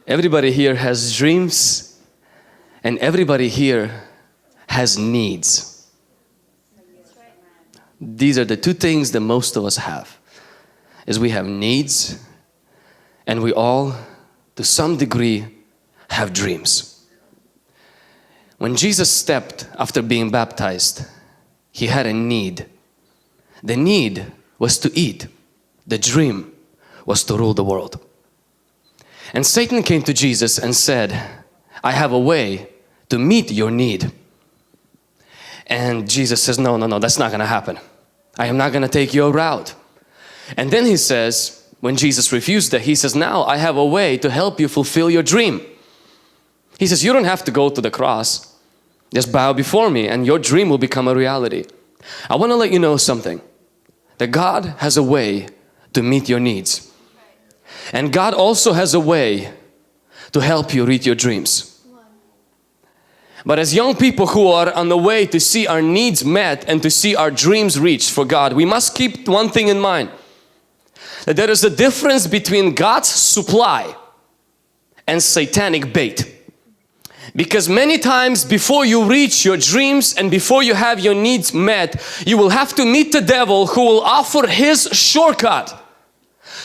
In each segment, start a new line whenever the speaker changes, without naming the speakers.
Everybody here has dreams, and everybody here has needs. These are the two things that most of us have. Is we have needs, and we all, to some degree, have dreams. When Jesus stepped after being baptized, he had a need. The need was to eat. The dream was to rule the world. And Satan came to Jesus and said, I have a way to meet your need. And Jesus says, no, that's not going to happen. I am not going to take your route. And then he says, when Jesus refused that, he says, now I have a way to help you fulfill your dream. He says, you don't have to go to the cross. Just bow before me and your dream will become a reality. I want to let you know something. That God has a way to meet your needs. And God also has a way to help you reach your dreams. But as young people who are on the way to see our needs met and to see our dreams reached for God, we must keep one thing in mind. That there is a difference between God's supply and satanic bait. Because many times before you reach your dreams and before you have your needs met, you will have to meet the devil who will offer his shortcut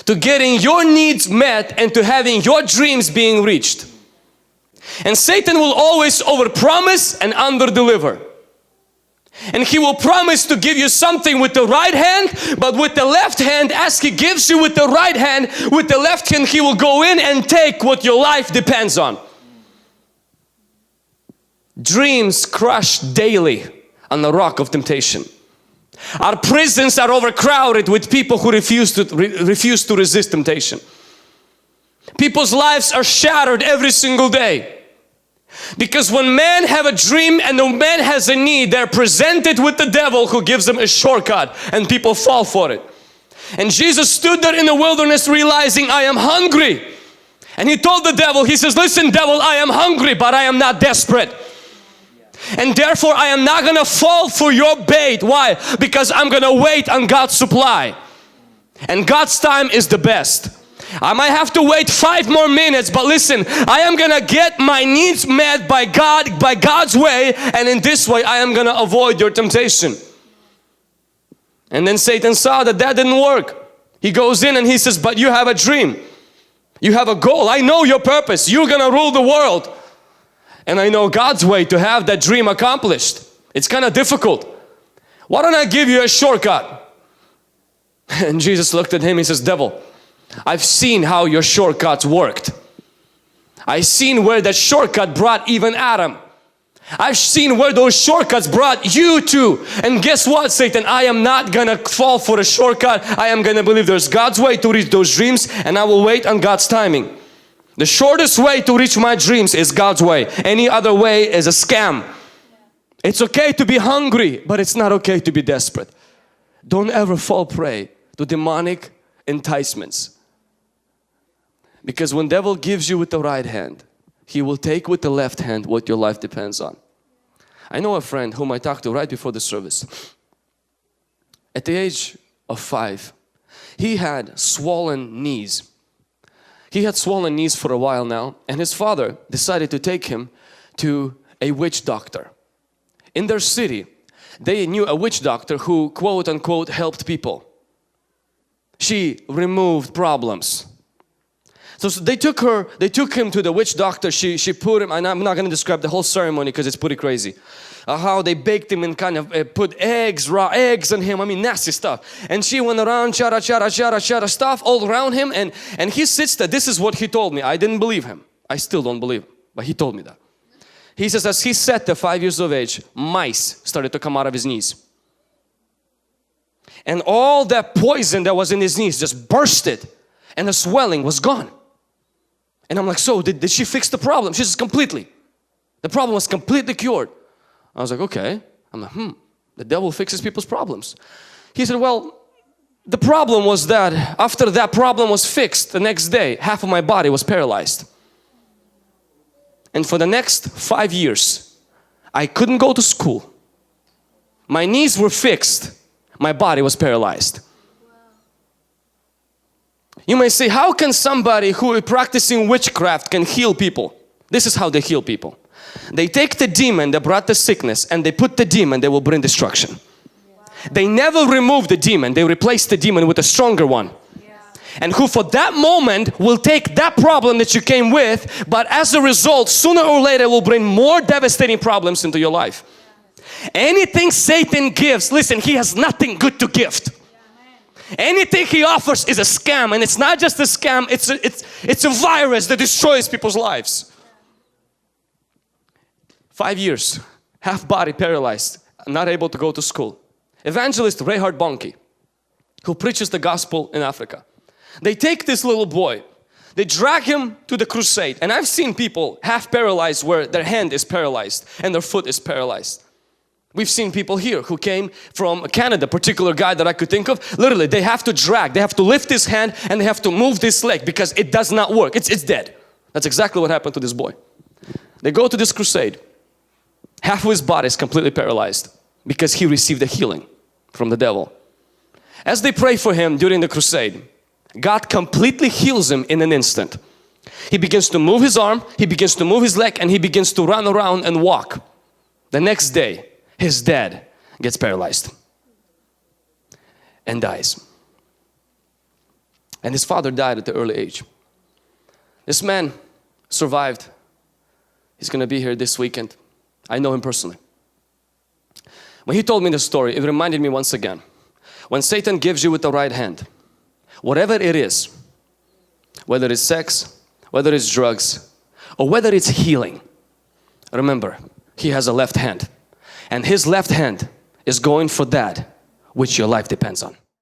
to getting your needs met and to having your dreams being reached. And Satan will always overpromise and underdeliver. And he will promise to give you something with the right hand, but with the left hand, as he gives you with the right hand, with the left hand he will go in and take what your life depends on. Dreams crush daily on the rock of temptation. Our prisons are overcrowded with people who refuse to resist temptation. People's lives are shattered every single day. Because when men have a dream and the man has a need, they're presented with the devil who gives them a shortcut and people fall for it. And Jesus stood there in the wilderness realizing, I am hungry. And he told the devil, he says, listen devil, I am hungry, but I am not desperate. And therefore I am not going to fall for your bait. Why? Because I'm going to wait on God's supply. And God's time is the best. I might have to wait 5 more minutes, but listen, I am going to get my needs met by God, by God's way, and in this way I am going to avoid your temptation. And then Satan saw that didn't work. He goes in and he says, but you have a dream. You have a goal. I know your purpose. You're going to rule the world. And I know God's way to have that dream accomplished. It's kind of difficult. Why don't I give you a shortcut? And Jesus looked at him, he says, devil, I've seen how your shortcuts worked. I've seen where that shortcut brought even Adam. I've seen where those shortcuts brought you to. And guess what, Satan? I am not gonna fall for a shortcut. I am gonna believe there's God's way to reach those dreams, and I will wait on God's timing. The shortest way to reach my dreams is God's way. Any other way is a scam. It's okay to be hungry, but it's not okay to be desperate. Don't ever fall prey to demonic enticements. Because when devil gives you with the right hand, he will take with the left hand what your life depends on. I know a friend whom I talked to right before the service. At the age of 5, he had swollen knees. He had swollen knees for a while now, and his father decided to take him to a witch doctor. In their city, they knew a witch doctor who quote unquote helped people. She removed problems. So they took him to the witch doctor. She put him, and I'm not going to describe the whole ceremony because it's pretty crazy. How they baked him and kind of put raw eggs on him. I mean, nasty stuff. And she went around, chara stuff all around him. And he sits there. This is what he told me. I didn't believe him. I still don't believe him. But he told me that. He says as he sat there 5 years of age, mice started to come out of his knees. And all that poison that was in his knees just bursted. And the swelling was gone. And I'm like, so did she fix the problem? She says, completely. The problem was completely cured. I was like, okay. I'm like, the devil fixes people's problems. He said, well, the problem was that after that problem was fixed, the next day, half of my body was paralyzed. And for the next 5 years, I couldn't go to school. My knees were fixed. My body was paralyzed. You may say, how can somebody who is practicing witchcraft can heal people? This is how they heal people. They take the demon that brought the sickness and they put the demon that will bring destruction. They never remove the demon, they replace the demon with a stronger one. And who for that moment will take that problem that you came with, but as a result, sooner or later will bring more devastating problems into your life. Anything Satan gives, listen, he has nothing good to gift. Anything he offers is a scam, and it's not just a scam, it's a virus that destroys people's lives. 5 years, half body paralyzed, not able to go to school. Evangelist Reinhard Bonnke, who preaches the gospel in Africa. They take this little boy, they drag him to the crusade, and I've seen people half paralyzed where their hand is paralyzed and their foot is paralyzed. We've seen people here who came from Canada, a particular guy that I could think of. Literally, they have to drag, they have to lift his hand and they have to move this leg because it does not work. It's dead. That's exactly what happened to this boy. They go to this crusade. Half of his body is completely paralyzed because he received a healing from the devil. As they pray for him during the crusade, God completely heals him in an instant. He begins to move his arm, he begins to move his leg, and he begins to run around and walk. The next day, his dad gets paralyzed and dies. And his father died at an early age. This man survived. He's going to be here this weekend. I know him personally. When he told me the story, it reminded me once again, when Satan gives you with the right hand, whatever it is, whether it's sex, whether it's drugs, or whether it's healing, remember, he has a left hand. And his left hand is going for that which your life depends on.